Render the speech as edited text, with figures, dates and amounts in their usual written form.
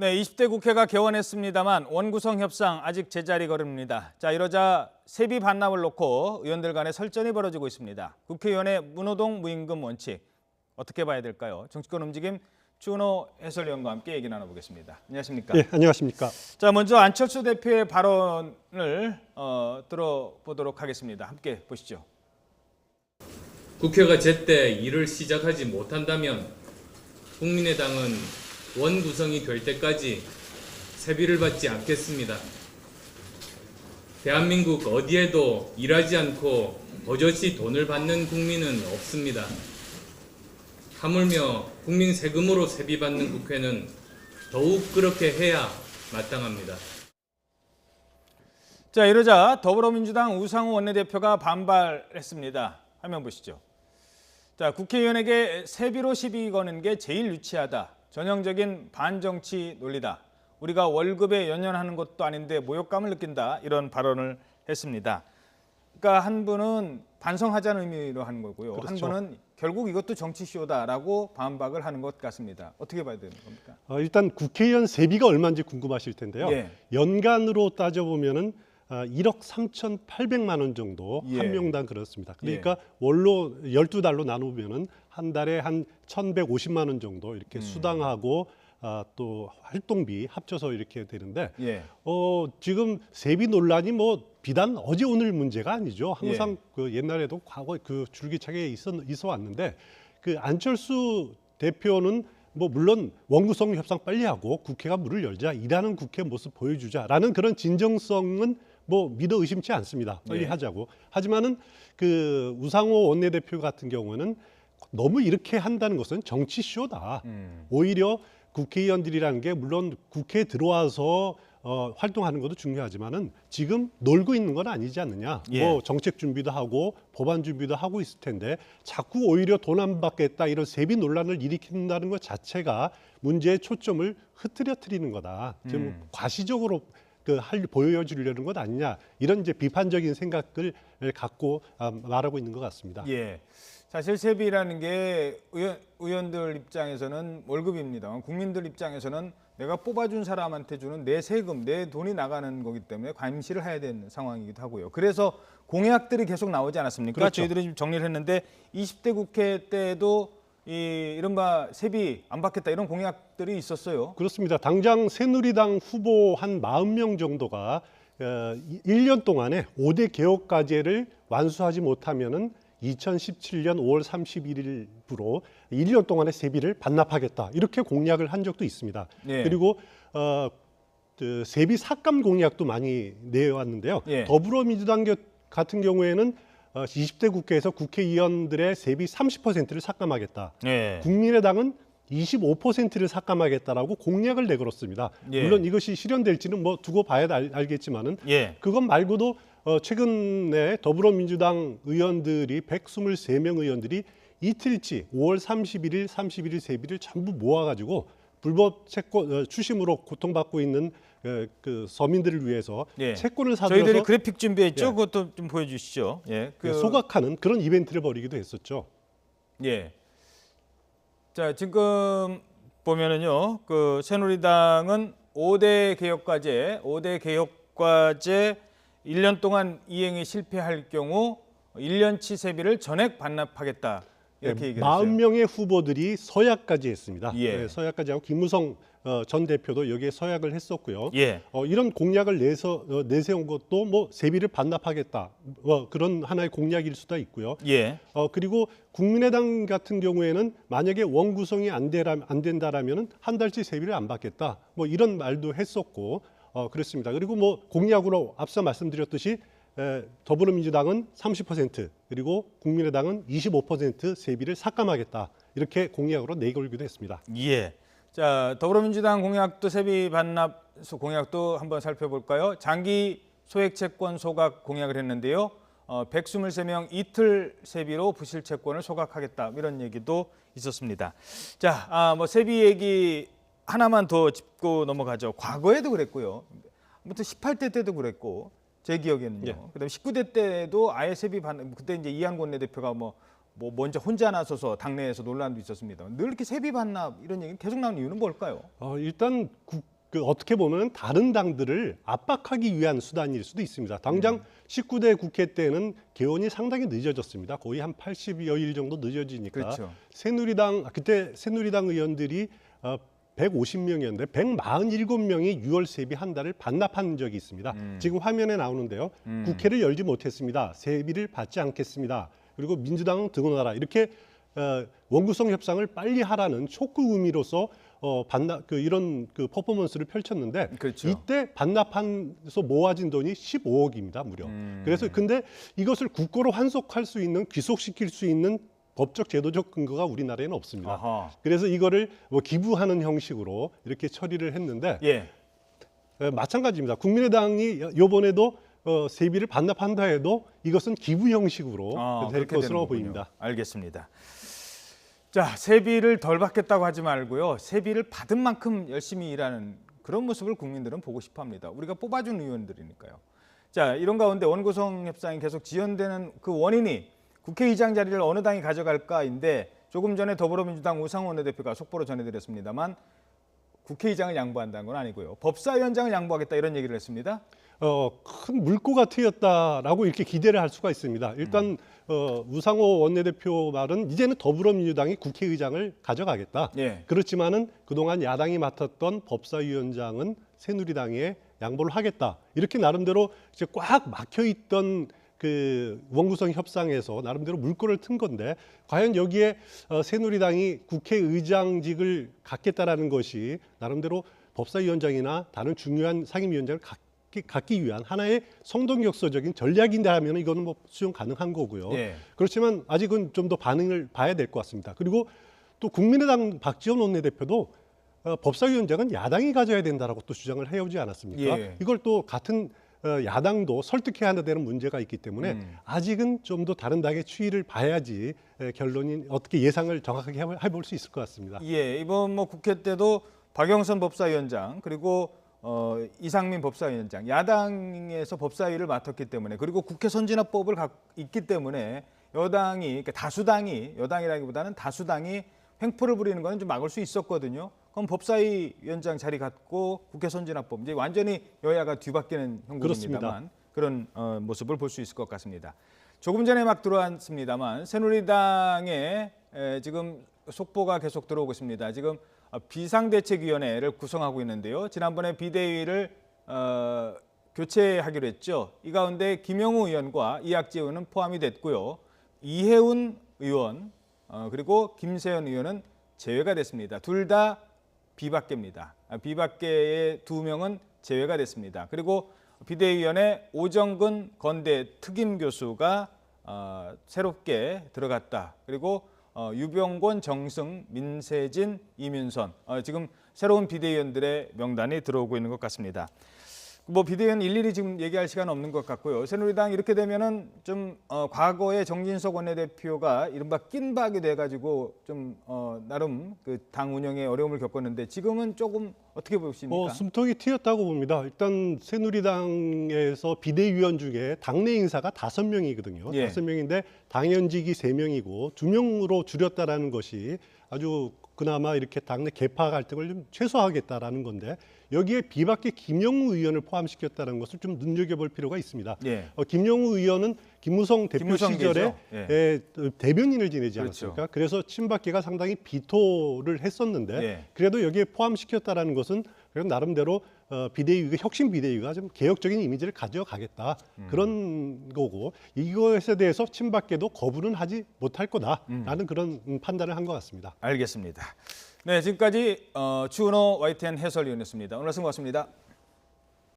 네, 20대 국회가 개원했습니다만 원구성 협상 아직 제자리 걸음입니다. 자, 이러자 세비 반납을 놓고 의원들 간의 설전이 벌어지고 있습니다. 국회의원의 무노동 무임금 원칙 어떻게 봐야 될까요? 정치권 움직임 추은호 해설위원과 함께 얘기 나눠보겠습니다. 안녕하십니까? 네, 안녕하십니까? 자, 먼저 안철수 대표의 발언을 들어보도록 하겠습니다. 함께 보시죠. 국회가 제때 일을 시작하지 못한다면 국민의당은 원구성이 될 때까지 세비를 받지 않겠습니다. 대한민국 어디에도 일하지 않고 버젓이 돈을 받는 국민은 없습니다. 하물며 국민 세금으로 세비 받는 국회는 더욱 그렇게 해야 마땅합니다. 자, 이러자 더불어민주당 우상호 원내대표가 반발했습니다. 화면 보시죠. 자, 국회의원에게 세비로 시비 거는 게 제일 유치하다. 전형적인 반정치 논리다. 우리가 월급에 연연하는 것도 아닌데 모욕감을 느낀다. 이런 발언을 했습니다. 그러니까 한 분은 반성하자는 의미로 하는 거고요. 그렇죠. 한 분은 결국 이것도 정치쇼다라고 반박을 하는 것 같습니다. 어떻게 봐야 되는 겁니까? 일단 국회의원 세비가 얼마인지 궁금하실 텐데요. 예. 연간으로 따져보면은 1억 3,800만 원 정도 예. 한 명당 그렇습니다. 그러니까 월로 12달로 나누면은 한 달에 한 1,150만 원 정도 이렇게 수당하고 또 활동비 합쳐서 이렇게 되는데 예. 지금 세비 논란이 뭐 비단 어제 오늘 문제가 아니죠. 항상 예. 그 옛날에도 과거 그 줄기차게 있어 왔는데 그 안철수 대표는 뭐 물론 원구성 협상 빨리 하고 국회가 문을 열자 일하는 국회 모습 보여주자라는 그런 진정성은 뭐 믿어 의심치 않습니다. 빨리 예. 하자고. 하지만은 그 우상호 원내대표 같은 경우는 너무 이렇게 한다는 것은 정치 쇼다. 오히려 국회의원들이라는 게 물론 국회에 들어와서 활동하는 것도 중요하지만은 지금 놀고 있는 건 아니지 않느냐. 예. 뭐 정책 준비도 하고 법안 준비도 하고 있을 텐데 자꾸 오히려 돈 안 받겠다 이런 세비 논란을 일으킨다는 것 자체가 문제의 초점을 흐트러뜨리는 거다. 지금 과시적으로 보여주려는 것 아니냐 이런 이제 비판적인 생각을 갖고 말하고 있는 것 같습니다. 예. 사실 세비라는 게 의원들 입장에서는 월급입니다. 국민들 입장에서는 내가 뽑아준 사람한테 주는 내 세금, 내 돈이 나가는 거기 때문에 감시를 해야 되는 상황이기도 하고요. 그래서 공약들이 계속 나오지 않았습니까? 그렇죠. 저희들이 좀 정리를 했는데 20대 국회 때도 이른바 세비 안 받겠다 이런 공약들이 있었어요. 그렇습니다. 당장 새누리당 후보 한 40명 정도가 1년 동안에 5대 개혁 과제를 완수하지 못하면은 2017년 5월 31일부로 1년 동안의 세비를 반납하겠다 이렇게 공약을 한 적도 있습니다. 예. 그리고 그 세비 삭감 공약도 많이 내왔는데요. 예. 더불어민주당 같은 경우에는 20대 국회에서 국회의원들의 세비 30%를 삭감하겠다. 예. 국민의당은 25%를 삭감하겠다라고 공약을 내걸었습니다. 예. 물론 이것이 실현될지는 뭐 두고 봐야 알겠지만은 예. 그것 말고도 최근에 더불어민주당 의원들이 123명 의원들이 이틀치 5월 31일, 31일 세비를 전부 모아가지고 불법 채권 추심으로 고통받고 있는 그 서민들을 위해서 예. 채권을 사들여서 저희들이 그래픽 준비했죠. 예. 그것도 좀 보여주시죠. 예. 소각하는 그런 이벤트를 벌이기도 했었죠. 예. 자, 지금 보면은요. 그 새누리당은 5대 개혁과제 1년 동안 이행이 실패할 경우 1년치 세비를 전액 반납하겠다. 이렇게 얘기를 했어요. 40명의 후보들이 서약까지 했습니다. 예. 네, 서약까지 하고 김무성 전 대표도 여기에 서약을 했었고요. 예. 이런 공약을 내세운 것도 뭐 세비를 반납하겠다. 그런 하나의 공약일 수도 있고요. 예. 그리고 국민의당 같은 경우에는 만약에 원구성이 안 된다라면은 한 달치 세비를 안 받겠다. 뭐 이런 말도 했었고 그렇습니다. 그리고 뭐 공약으로 앞서 말씀드렸듯이 더불어민주당은 30% 그리고 국민의당은 25% 세비를 삭감하겠다. 이렇게 공약으로 내걸기도 했습니다. 예. 자, 더불어민주당 공약도 세비 반납 공약도 한번 살펴볼까요? 장기 소액 채권 소각 공약을 했는데요. 123명 이틀 세비로 부실 채권을 소각하겠다. 이런 얘기도 있었습니다. 자, 뭐 세비 얘기 하나만 더 짚고 넘어가죠. 과거에도 그랬고요. 아무튼 18대 때도 그랬고 제 기억에는요. 예. 그다음에 19대 때도 아예 세비 반납 그때 이제 이한권 원내대표가 뭐 뭐 먼저 혼자 나서서 당내에서 논란도 있었습니다. 늘 이렇게 세비 반납 이런 얘기 계속 나오는 이유는 뭘까요? 일단 어떻게 보면 다른 당들을 압박하기 위한 수단일 수도 있습니다. 당장 19대 국회 때는 개원이 상당히 늦어졌습니다. 거의 한 80여일 정도 늦어지니까 그렇죠. 그때 새누리당 의원들이 150명이었는데 147명이 6월 세비 한 달을 반납한 적이 있습니다. 지금 화면에 나오는데요. 국회를 열지 못했습니다. 세비를 받지 않겠습니다. 그리고 민주당은 등원하라. 이렇게 원구성 협상을 빨리 하라는 촉구 의미로서 이런 퍼포먼스를 펼쳤는데 그렇죠. 이때 반납해서 모아진 돈이 15억입니다. 무려. 그래서 근데 이것을 국고로 환속할 수 있는 귀속시킬 수 있는 법적 제도적 근거가 우리나라에는 없습니다. 아하. 그래서 이거를 뭐 기부하는 형식으로 이렇게 처리를 했는데 예. 마찬가지입니다. 국민의당이 이번에도 세비를 반납한다 해도 이것은 기부 형식으로 될 그렇게 것으로 되는군요. 보입니다. 알겠습니다. 자, 세비를 덜 받겠다고 하지 말고요. 세비를 받은 만큼 열심히 일하는 그런 모습을 국민들은 보고 싶어합니다. 우리가 뽑아준 의원들이니까요. 자, 이런 가운데 원구성 협상이 계속 지연되는 그 원인이 국회의장 자리를 어느 당이 가져갈까인데 조금 전에 더불어민주당 우상호 원내대표가 속보로 전해드렸습니다만 국회의장을 양보한다는 건 아니고요. 법사위원장을 양보하겠다 이런 얘기를 했습니다. 큰 물꼬가 트였다라고 이렇게 기대를 할 수가 있습니다. 일단 우상호 원내대표 말은 이제는 더불어민주당이 국회의장을 가져가겠다. 예. 그렇지만은 그동안 야당이 맡았던 법사위원장은 새누리당에 양보를 하겠다. 이렇게 나름대로 이제 꽉 막혀 있던 그 원구성 협상에서 나름대로 물꼬를 튼 건데 과연 여기에 새누리당이 국회의장직을 갖겠다라는 것이 나름대로 법사위원장이나 다른 중요한 상임위원장을 갖기 위한 하나의 성동격서적인 전략인데 하면 이거는 뭐 수용 가능한 거고요. 예. 그렇지만 아직은 좀 더 반응을 봐야 될 것 같습니다. 그리고 또 국민의당 박지원 원내대표도 법사위원장은 야당이 가져야 된다라고 또 주장을 해오지 않았습니까? 예. 이걸 또 같은 야당도 설득해야 되는 문제가 있기 때문에 아직은 좀 더 다른 당의 추이를 봐야지 결론이 어떻게 예상을 정확하게 해볼 수 있을 것 같습니다. 예, 이번 뭐 국회 때도 박영선 법사위원장 그리고 이상민 법사위원장 야당에서 법사위를 맡았기 때문에 그리고 국회 선진화법을 있기 때문에 여당이 그러니까 다수당이 여당이라기보다는 다수당이 횡포를 부리는 거는 좀 막을 수 있었거든요. 그럼 법사위원장 자리 갖고 국회 선진화법 이제 완전히 여야가 뒤바뀌는 형국입니다만 그런 모습을 볼 수 있을 것 같습니다. 조금 전에 막 들어왔습니다만 새누리당에 지금 속보가 계속 들어오고 있습니다. 지금 비상대책위원회를 구성하고 있는데요. 지난번에 비대위를 교체하기로 했죠. 이 가운데 김영우 의원과 이학재 의원은 포함이 됐고요. 이해운 의원 그리고 김세현 의원은 제외가 됐습니다. 둘 다 비박계입니다. 비박계의 2명은 제외가 됐습니다. 그리고 비대위원회 오정근 건대 특임 교수가 새롭게 들어갔다. 그리고 유병권, 정승, 민세진, 이민선 지금 새로운 비대위원들의 명단이 들어오고 있는 것 같습니다. 뭐 비대위원 일일이 지금 얘기할 시간은 없는 것 같고요. 새누리당 이렇게 되면은 좀 과거에 정진석 원내대표가 이른바 낀박이 돼가지고 좀 나름 그 당 운영에 어려움을 겪었는데 지금은 조금 어떻게 보십니까? 숨통이 트였다고 봅니다. 일단 새누리당에서 비대위원 중에 당내 인사가 5명이거든요. 예. 5명인데 당연직이 3명이고 2명으로 줄였다라는 것이 아주 그나마 이렇게 당내 계파 갈등을 좀 최소화하겠다라는 건데 여기에 비박계 김영우 의원을 포함시켰다는 것을 좀 눈여겨볼 필요가 있습니다. 예. 김영우 의원은 김무성 대표 김무성 시절에 대변인을 지내지 그렇죠. 않았습니까? 그래서 친박계가 상당히 비토를 했었는데 예. 그래도 여기에 포함시켰다라는 것은 그래도 나름대로 비대위가 혁신 비대위가 좀 개혁적인 이미지를 가져가겠다 그런 거고 이것에 대해서 친박계도 거부는 하지 못할 거다라는 그런 판단을 한 것 같습니다. 알겠습니다. 네, 지금까지 추은호 YTN 해설위원이었습니다. 오늘 말씀 고맙습니다.